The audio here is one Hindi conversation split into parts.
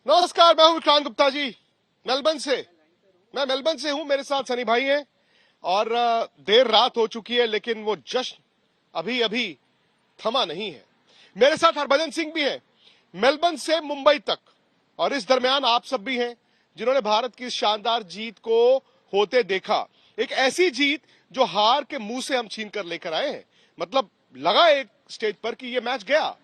नमस्कार, मैं हूं विक्रांत गुप्ता जी, मेलबर्न से। मैं मेलबर्न से हूं, मेरे साथ सनी भाई हैं और देर रात हो चुकी है लेकिन वो जश्न अभी अभी थमा नहीं है। मेरे साथ हरभजन सिंह भी हैं, मेलबर्न से मुंबई तक। और इस दरमियान आप सब भी हैं जिन्होंने भारत की इस शानदार जीत को होते देखा। एक ऐसी जीत जो हार के मुंह से हम छीन कर लेकर आए हैं। मतलब लगा एक स्टेज पर कि ये मैच गया,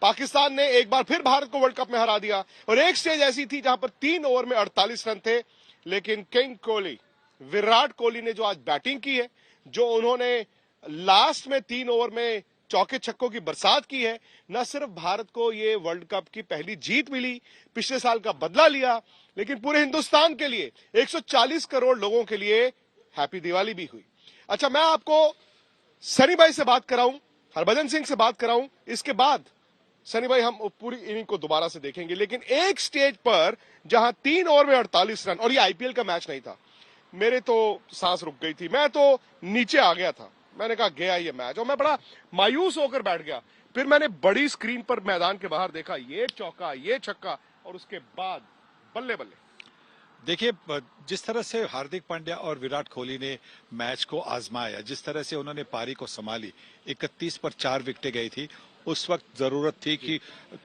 पाकिस्तान ने एक बार फिर भारत को वर्ल्ड कप में हरा दिया। और एक स्टेज ऐसी थी जहां पर 3 ओवर में 48 रन थे, लेकिन किंग कोहली, विराट कोहली ने जो आज बैटिंग की है, जो उन्होंने लास्ट में 3 ओवर में चौके छक्कों की बरसात की है, न सिर्फ भारत को ये वर्ल्ड कप की पहली जीत मिली, पिछले साल का बदला लिया, लेकिन पूरे हिंदुस्तान के लिए, 140 करोड़ लोगों के लिए हैप्पी दिवाली भी हुई। अच्छा, मैं आपको सनी भाई से बात कराऊं, हरभजन सिंह से बात कराऊं, इसके बाद सनी भाई हम पूरी इनिंग को दोबारा से देखेंगे। लेकिन एक स्टेज पर जहां 3 ओवर में 48 रन, और ये आईपीएल का मैच नहीं था, मेरे तो सांस रुक गई थी, मैं तो नीचे आ गया था। मैंने कहा गया ये मैच, और मैं बड़ा मायूस होकर बैठ गया। फिर मैंने बड़ी स्क्रीन पर मैदान के बाहर देखा, ये चौका, ये छक्का, और उसके बाद बल्ले बल्ले। देखिए, जिस तरह से हार्दिक पांड्या और विराट कोहली ने मैच को आजमाया, जिस तरह से उन्होंने पारी को संभाली, 31 पर 4 विकेटें गई थी, उस वक्त जरूरत थी कि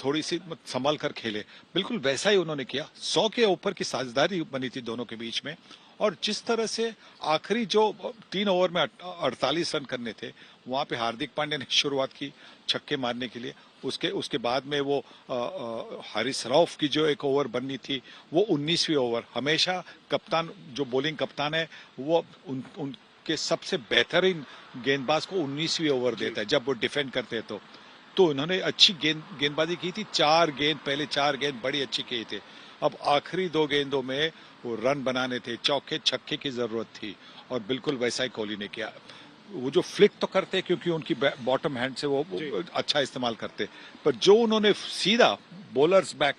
थोड़ी सी संभल कर खेले। बिल्कुल वैसा ही उन्होंने किया। 100 के ऊपर की साझेदारी बनी थी दोनों के बीच में। और जिस तरह से आखिरी जो 3 ओवर में 48 रन करने थे, वहां पे हार्दिक पांड्या ने शुरुआत की छक्के मारने के लिए। उसके उसके बाद में वो हारिस रऊफ की जो एक ओवर बननी थी, वो 19वीं ओवर। हमेशा कप्तान, जो बॉलिंग कप्तान है, वो उनके सबसे बेहतरीन गेंदबाज को 19वीं ओवर देता है जब वो डिफेंड करते हैं। तो उन्होंने अच्छी गेंदबाजी की थी। 4 गेंद, पहले 4 गेंद बड़ी अच्छी किए थे। अब आखिरी 2 गेंदों में वो रन बनाने थे, चौके छक्के की जरूरत थी, और बिल्कुल वैसा ही कोहली ने किया। वो जो फ्लिक तो करते क्योंकि उनकी बॉटम हैंड से वो अच्छा इस्तेमाल करते, पर जो उन्होंने सीधा बॉलर्स बैक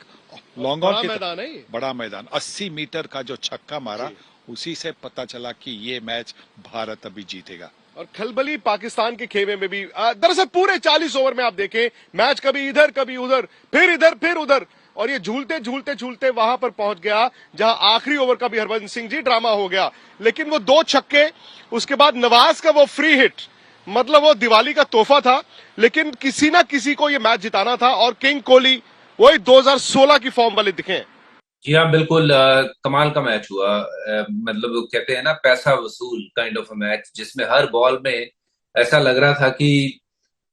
लॉन्ग ऑन के मैदान है, बड़ा मैदान 80 मीटर का जो छक्का मारा, उसी से पता चला कि ये मैच भारत अभी जीतेगा। और खलबली पाकिस्तान के खेमे में भी। दरअसल पूरे 40 ओवर में आप देखें, मैच कभी इधर कभी उधर, फिर इधर फिर उधर, और ये झूलते झूलते झूलते वहां पर पहुंच गया जहां आखिरी ओवर का भी हरभजन सिंह जी ड्रामा हो गया। लेकिन वो 2 छक्के, उसके बाद नवाज का वो फ्री हिट, मतलब वो दिवाली का तोहफा था। लेकिन किसी ना किसी को ये मैच जिताना था, और किंग कोहली वही 2016 की फॉर्म वाले दिखे। जी हाँ, बिल्कुल। कमाल का मैच हुआ। मतलब वो कहते हैं ना, पैसा वसूल काइंड ऑफ मैच, जिसमें हर बॉल में ऐसा लग रहा था कि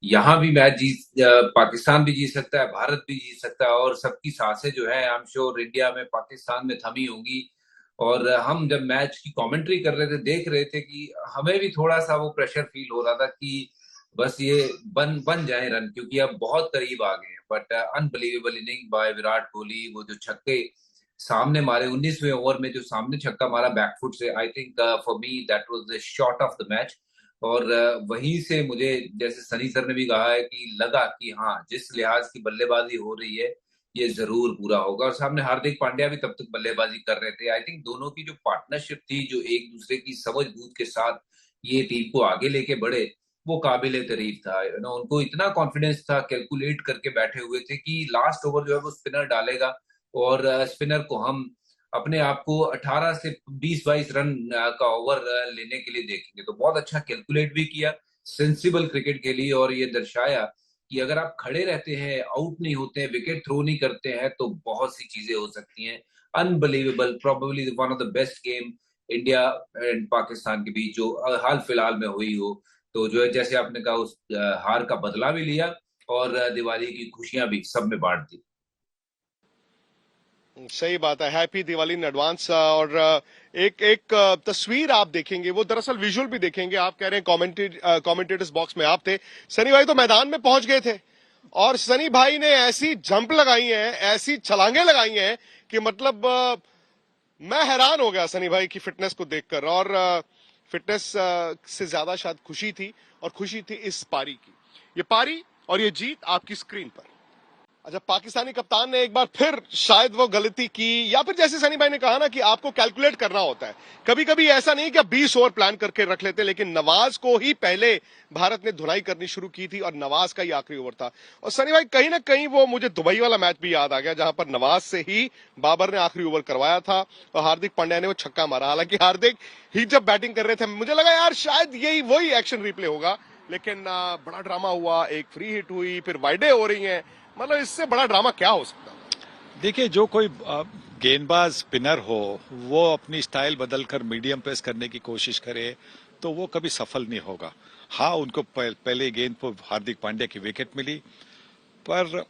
यहाँ भी मैच पाकिस्तान भी जीत सकता है, भारत भी जीत सकता है। और सबकी सांसें जो है, आई एम श्योर इंडिया में, पाकिस्तान में थमी होंगी। और हम जब मैच की कमेंट्री कर रहे थे, देख रहे थे, कि हमें भी थोड़ा सा वो प्रेशर फील हो रहा था कि बस ये बन बन जाए रन, क्योंकि अब बहुत करीब आ गए हैं। But unbelievable inning by Virat Kohli. वो जो छक्के सामने मारे 19वें ओवर में, जो सामने छक्का मारा बैकफुट से, I think for me that was the shot of the match. और वहीं से मुझे, जैसे सनी सर ने भी कहा है, कि लगा कि हाँ, जिस लिहाज की बल्लेबाजी हो रही है, ये जरूर पूरा होगा। और सामने हार्दिक पांड्या भी तब तक बल्लेबाजी कर रहे थे। आई थिंक दोनों की जो पार्टनरशिप थी, जो एक दूसरे की समझ-बूझ के साथ ये टीम को आगे लेके बढ़े, वो काबिले तारीफ था। उनको इतना कॉन्फिडेंस था, कैलकुलेट करके बैठे हुए थे कि लास्ट ओवर जो है वो स्पिनर डालेगा, और स्पिनर को हम अपने आप को 18 से 20-22 रन का ओवर लेने के लिए देखेंगे। तो बहुत अच्छा कैलकुलेट भी किया, सेंसिबल क्रिकेट खेली, और ये दर्शाया कि अगर आप खड़े रहते हैं, आउट नहीं होते हैं, विकेट थ्रो नहीं करते हैं, तो बहुत सी चीजें हो सकती हैं। Unbelievable, probably one of the best game India and Pakistan के बीच जो हाल फिलहाल में हुई हो। तो जो है, जैसे आपने कहा, उस हार का बदला भी लिया, और दिवाली की खुशियां भी सब में बांट दी। सही बात है, हैप्पी दिवाली इन एडवांस। और एक एक तस्वीर आप देखेंगे, वो दरअसल विजुअल भी देखेंगे। आप कह रहे हैं कमेंटेटर्स बॉक्स में आप थे, सनी भाई तो मैदान में पहुंच गए थे, और सनी भाई ने ऐसी जंप लगाई हैं, ऐसी छलांगे लगाई हैं कि मतलब मैं हैरान हो गया सनी भाई की फिटनेस को देखकर। और फिटनेस से ज्यादा शायद खुशी थी, और खुशी थी इस पारी की। ये पारी और ये जीत आपकी स्क्रीन पर। अच्छा, पाकिस्तानी कप्तान ने एक बार फिर शायद वो गलती की, या फिर जैसे सनी भाई ने कहा ना कि आपको कैलकुलेट करना होता है। कभी कभी ऐसा नहीं कि आप 20 ओवर प्लान करके रख लेते, लेकिन नवाज को ही पहले भारत ने धुलाई करनी शुरू की थी और नवाज का ही आखिरी ओवर था। और सनी भाई कहीं ना कहीं वो मुझे दुबई वाला मैच भी याद आ गया, जहां पर नवाज से ही बाबर ने आखिरी ओवर करवाया था और हार्दिक पांड्या ने वो छक्का मारा। हालांकि हार्दिक ही जब बैटिंग कर रहे थे मुझे लगा यार शायद यही वही एक्शन रिप्ले होगा, लेकिन बड़ा ड्रामा हुआ, एक फ्री हिट हुई, फिर वाइडे हो रही हैं। मतलब इससे बड़ा ड्रामा क्या हो सकता है? देखिए, जो कोई गेंदबाज स्पिनर हो, वो अपनी स्टाइल बदलकर मीडियम पेस करने की कोशिश करे तो वो कभी सफल नहीं होगा। हाँ, उनको पहले गेंद पर हार्दिक पांड्या की विकेट मिली, पर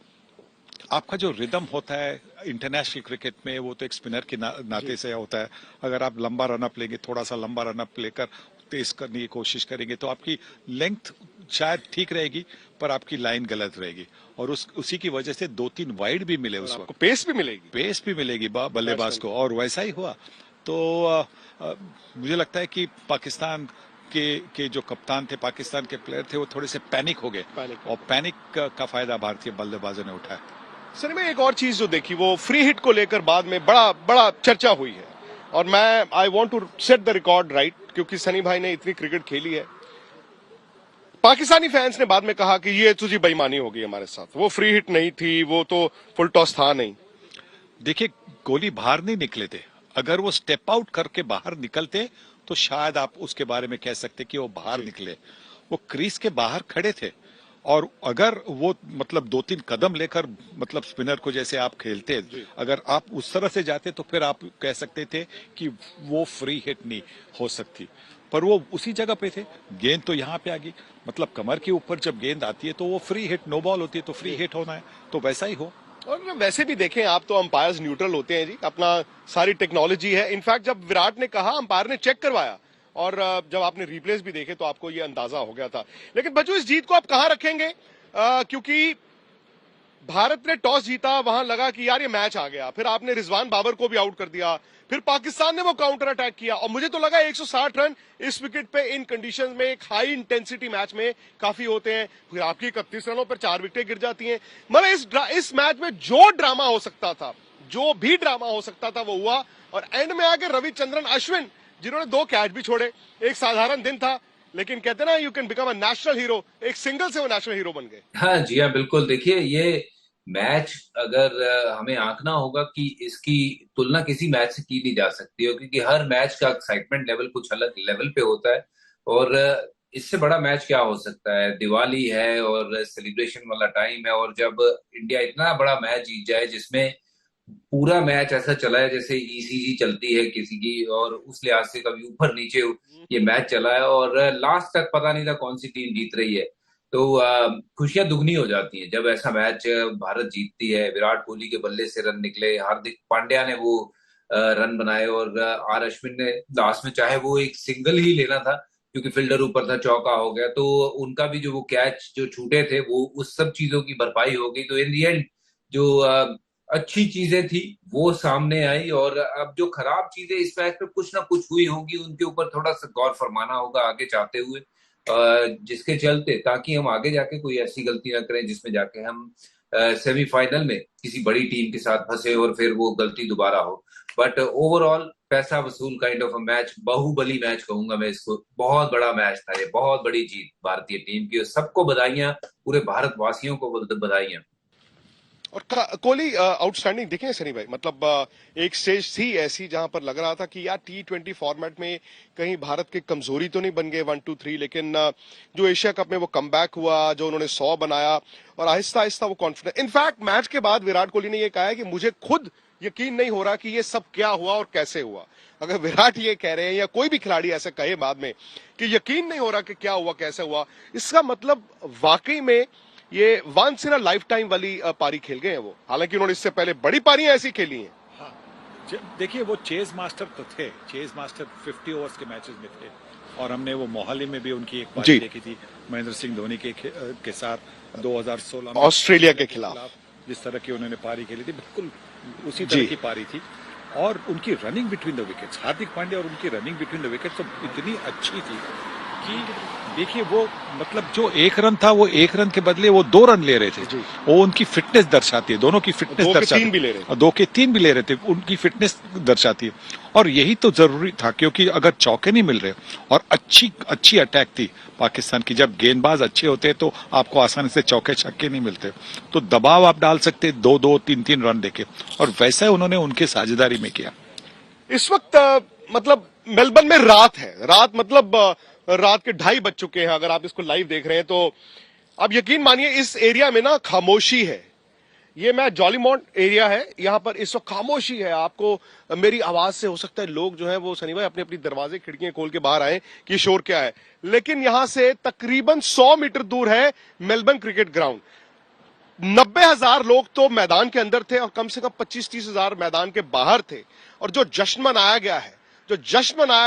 आपका जो रिदम होता है इंटरनेशनल क्रिकेट में, वो तो एक स्पिनर के नाते से होता है। अगर आप लंबा रनअप लेंगे, थोड़ा सा लंबा रनअप लेकर तेज करने की कोशिश करेंगे तो आपकी लेंथ शायद ठीक रहेगी, पर आपकी लाइन गलत रहेगी। और उसी की वजह से 2-3 वाइड भी मिले उस वक्त। पेस भी मिलेगी, पेस भी मिलेगी बल्लेबाज को, और वैसा ही हुआ। तो मुझे लगता है कि पाकिस्तान के जो कप्तान थे, पाकिस्तान के प्लेयर थे, वो थोड़े से पैनिक हो गए, और पैनिक का फायदा भारतीय बल्लेबाजों ने उठाया। सर में एक और चीज जो देखी, वो फ्री हिट को लेकर बाद में बड़ा चर्चा हुई है, और मैं I want to set the record right, क्योंकि सनी भाई ने इतनी क्रिकेट खेली है। पाकिस्तानी फैंस ने बाद में कहा कि ये तुझी बेईमानी होगी हमारे साथ, वो फ्री हिट नहीं थी, वो तो फुल टॉस था नहीं। देखिए, कोहली बाहर नहीं निकले थे। अगर वो स्टेप आउट करके बाहर निकलते तो शायद आप उसके बारे में कह सकते कि वो बाहर निकले। वो क्रीज के बाहर खड़े थे, और अगर वो मतलब 2-3 कदम लेकर, मतलब स्पिनर को जैसे आप खेलते, अगर आप उस तरह से जाते तो फिर आप कह सकते थे कि वो फ्री हिट नहीं हो सकती। पर वो उसी जगह पे थे, गेंद तो यहाँ पे आ गई, मतलब कमर के ऊपर जब गेंद आती है तो वो फ्री हिट, नो बॉल होती है तो फ्री हिट होना है, तो वैसा ही हो। और वैसे भी देखें आप, तो अंपायर्स न्यूट्रल होते हैं जी, अपना सारी टेक्नोलॉजी है। इनफैक्ट जब विराट ने कहा, अंपायर ने चेक करवाया, और जब आपने रिप्लेस भी देखे तो आपको ये अंदाजा हो गया था। लेकिन बच्चों, इस जीत को आप कहां रखेंगे? क्योंकि भारत ने टॉस जीता, वहां लगा कि यार ये मैच आ गया, फिर आपने रिजवान बाबर को भी आउट कर दिया, फिर पाकिस्तान ने वो काउंटर अटैक किया, और मुझे तो लगा 160 रन इस विकेट पे इन कंडीशंस में, एक हाई इंटेंसिटी मैच में काफी होते हैं। फिर आपकी 31 रनों पर 4 विकेटें गिर जाती हैं। मतलब इस मैच में जो ड्रामा हो सकता था, जो भी ड्रामा हो सकता था, वो हुआ। और एंड में आके रविचंद्रन अश्विन, जिन्होंने 2 कैच भी छोड़े, एक साधारण दिन था, लेकिन कहते ना, you can become a national hero, एक सिंगल से वो नेशनल हीरो बन गए। हाँ जी, हाँ बिल्कुल। देखिए, ये मैच अगर हमें आंकना होगा कि इसकी तुलना किसी मैच से की नहीं जा सकती है, क्योंकि हर मैच का एक्साइटमेंट लेवल कुछ अलग लेवल पे होता है। और इससे बड़ा मैच क्या हो सकता है? दिवाली है और सेलिब्रेशन वाला टाइम है, और जब इंडिया इतना बड़ा मैच जीत जाए जिसमें पूरा मैच ऐसा चला है जैसे ईसीजी चलती है किसी की, और उस लिहाज से कभी ऊपर नीचे ये मैच चला है, और लास्ट तक पता नहीं था कौन सी टीम जीत रही है। तो खुशियां दुगनी हो जाती हैं जब ऐसा मैच भारत जीतती है। विराट कोहली के बल्ले से रन निकले, हार्दिक पांड्या ने वो रन बनाए, और आर अश्विन ने लास्ट में, चाहे वो एक सिंगल ही लेना था क्योंकि फील्डर ऊपर था, चौका हो गया, तो उनका भी जो वो कैच जो छूटे थे, वो उस सब चीजों की भरपाई हो गई। तो इन दी एंड जो अच्छी चीजें थी वो सामने आई, और अब जो खराब चीजें इस मैच में कुछ ना कुछ हुई होंगी, उनके ऊपर थोड़ा सा गौर फरमाना होगा आगे जाते हुए, जिसके चलते ताकि हम आगे जाके कोई ऐसी गलती ना करें जिसमें जाके हम सेमीफाइनल में किसी बड़ी टीम के साथ फंसे और फिर वो गलती दोबारा हो। बट ओवरऑल पैसा वसूल kind of a match, Baahubali match कहूंगा मैं इसको। बहुत बड़ा मैच था ये, बहुत बड़ी जीत भारतीय टीम की, और सबको बधाइयां, पूरे भारतवासियों को बधाइयां। और कोहली आउटस्टैंडिंग दिखे सनी भाई, मतलब एक स्टेज थी ऐसी जहां पर लग रहा था कि यार T20 फॉर्मेट में कहीं भारत की कमजोरी तो नहीं बन गए 1-2-3, लेकिन जो एशिया कप में वो कमबैक हुआ, जो उन्होंने 100 बनाया, और आहिस्ता आहिस्ता वो कॉन्फिडेंस। इनफैक्ट मैच के बाद विराट कोहली ने ये कहा है कि मुझे खुद यकीन नहीं हो रहा कि ये सब क्या हुआ और कैसे हुआ। अगर विराट ये कह रहे हैं या कोई भी खिलाड़ी ऐसे कहे बाद में कि यकीन नहीं हो रहा कि क्या हुआ कैसे हुआ, इसका मतलब वाकई में ये once in a lifetime वाली पारी खेल गए हैं वो। हालांकि उन्होंने इससे पहले बड़ी पारियां ऐसी खेली हैं। हाँ, देखिए, वो चेज मास्टर तो थे, चेज मास्टर 50 ओवर्स के मैचेस में थे, और हमने वो मोहाली में भी उनकी एक पारी देखी थी महेंद्र सिंह धोनी के साथ 2016 में ऑस्ट्रेलिया के खिलाफ जिस तरह की उन्होंने पारी खेली थी, बिल्कुल उसी तरह की पारी थी। और उनकी running between the wickets, Hardik Pandya और उनकी रनिंग बिटवीन द विकेट्स तो इतनी अच्छी थी कि देखिए वो मतलब जो 1 रन था वो 1 रन के बदले वो 2 रन ले रहे थे। वो उनकी फिटनेस दर्शाती है, दोनों की फिटनेस दर्शाती है। 2 के 3 भी ले रहे थे। 2 के 3 भी ले रहे थे, उनकी फिटनेस दर्शाती है। और यही तो जरूरी था, क्योंकि अगर चौके नहीं मिल रहे और अच्छी अटैक थी पाकिस्तान की, जब गेंदबाज अच्छे होते हैं तो आपको आसानी से चौके छक्के नहीं मिलते, तो दबाव आप डाल सकते 2-2, 3-3 रन देके, और वैसा उन्होंने उनके साझेदारी में किया। इस वक्त मतलब मेलबर्न में रात है, रात मतलब रात के 2:30 बज चुके हैं। अगर आप इसको लाइव देख रहे हैं तो आप यकीन मानिए इस एरिया में ना खामोशी है। ये मैं जॉलीमॉन्ट एरिया है, यहां पर इस वक्त खामोशी है। आपको मेरी आवाज से हो सकता है लोग जो है वो सनी भाई अपने अपनी दरवाजे खिड़कियां खोल के बाहर आए कि शोर क्या है, लेकिन यहां से तकरीबन 100 मीटर दूर है मेलबर्न क्रिकेट ग्राउंड। 90,000 लोग तो मैदान के अंदर थे और कम से कम 25-30 हजार मैदान के बाहर थे। और जो जश्न मनाया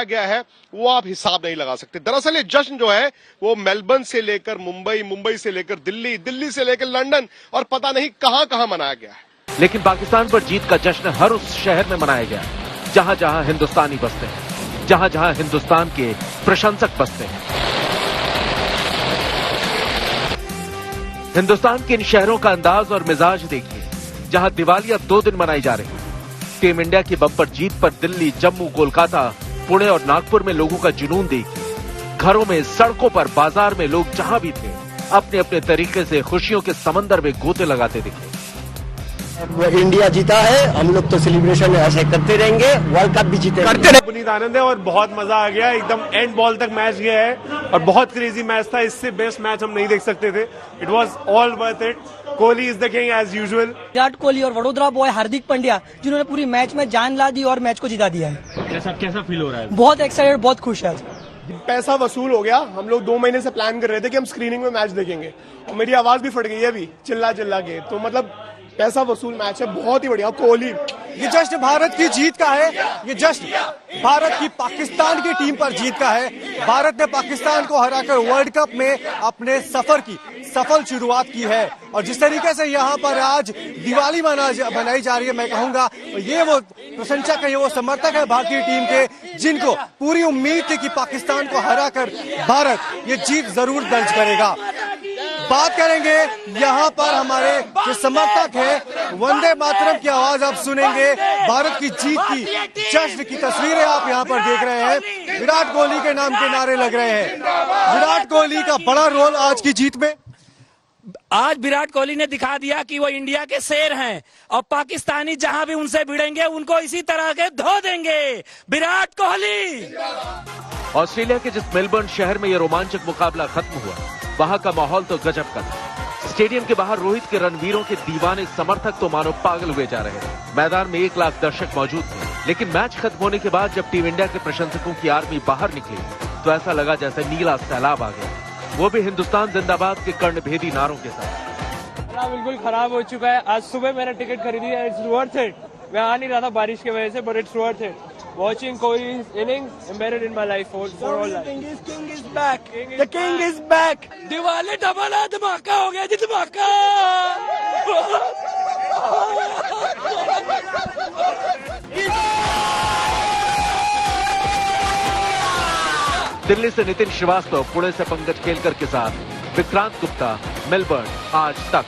गया है वो आप हिसाब नहीं लगा सकते। दरअसल ये जश्न जो है वो मेलबर्न से लेकर मुंबई, मुंबई से लेकर दिल्ली, दिल्ली से लेकर लंदन और पता नहीं कहां कहां मनाया गया है। लेकिन पाकिस्तान पर जीत का जश्न हर उस शहर में मनाया गया जहां जहां हिंदुस्तानी बसते हैं, जहां जहां हिंदुस्तान के प्रशंसक बसते हैं। हिंदुस्तान के इन शहरों का अंदाज और मिजाज देखिए, जहां दिवाली अब 2 दिन मनाई जा रही है। टीम इंडिया की बम्पर जीत पर दिल्ली, जम्मू, कोलकाता, पुणे और नागपुर में लोगों का जुनून देखिए। घरों में, सड़कों पर, बाजार में लोग जहां भी थे अपने अपने तरीके से खुशियों के समंदर में गोते लगाते दिखे। इंडिया जीता है, हम लोग तो सेलिब्रेशन ऐसे करते रहेंगे, वर्ल्ड कप भी जीतेंगे। पुनीत आनंद है और बहुत मजा आ गया, एकदम एंड बॉल तक मैच गया है और बहुत क्रेजी मैच था। इससे बेस्ट मैच हम नहीं देख सकते थे। It was all worth it. Kohli is the king as usual. Virat Kohli और वडोदरा बॉय हार्दिक पांड्या जिन्होंने पूरी मैच में जान ला दी और मैच को जिता दिया है। कैसा फील हो रहा है? बहुत एक्साइटेड, बहुत खुश है। पैसा वसूल हो गया। हम लोग 2 महीने से प्लान कर रहे थे कि हम स्क्रीनिंग में मैच देखेंगे और मेरी आवाज भी फट गई है अभी चिल्ला के। तो मतलब पैसा वसूल मैच है, बहुत ही बढ़िया। कोहली, ये जश्न भारत की जीत का है, ये जश्न भारत की पाकिस्तान की टीम पर जीत का है। भारत ने पाकिस्तान को हराकर वर्ल्ड कप में अपने सफर की सफल शुरुआत की है। और जिस तरीके से यहाँ पर आज दिवाली मनाई जा रही है, मैं कहूंगा ये वो प्रशंसक है, ये वो समर्थक है भारतीय टीम के, जिनको पूरी उम्मीद थी कि पाकिस्तान को हराकर भारत ये जीत जरूर दर्ज करेगा। बात करेंगे यहाँ पर हमारे जो समर्थक हैं, वंदे मातरम की आवाज आप सुनेंगे। भारत की जीत की जश्न की तस्वीरें आप यहाँ पर देख रहे हैं। विराट कोहली के नाम के नारे लग रहे हैं। विराट कोहली का बड़ा रोल आज की जीत में। आज विराट कोहली ने दिखा दिया कि वो इंडिया के शेर हैं और पाकिस्तानी जहां भी उनसे भिड़ेंगे उनको इसी तरह के धो देंगे। विराट कोहली। ऑस्ट्रेलिया के जिस मेलबर्न शहर में यह रोमांचक मुकाबला खत्म हुआ, वहां का माहौल तो गजब का था। स्टेडियम के बाहर रोहित के रणवीरों के दीवाने समर्थक तो मानो पागल हुए जा रहे थे। मैदान में 1 लाख दर्शक मौजूद थे, लेकिन मैच खत्म होने के बाद जब टीम इंडिया के प्रशंसकों की आर्मी बाहर निकली तो ऐसा लगा जैसे नीला सैलाब आ गया, वो भी हिंदुस्तान जिंदाबाद के कर्णभेदी नारों के साथ। बिल्कुल खराब हो चुका है। आज सुबह मैंने टिकट खरीदी है, इट्स वर्थ इट। मैं आ नहीं रहा था बारिश की वजह से, but it's worth it. Watching Kohli's innings embedded in my life for all life. King is back. The king is back. Diwali double है, धमाका हो गया जी, धमाका। दिल्ली से नितिन श्रीवास्तव, पुणे से पंकज केलकर के साथ विक्रांत गुप्ता, मेलबर्न आज तक।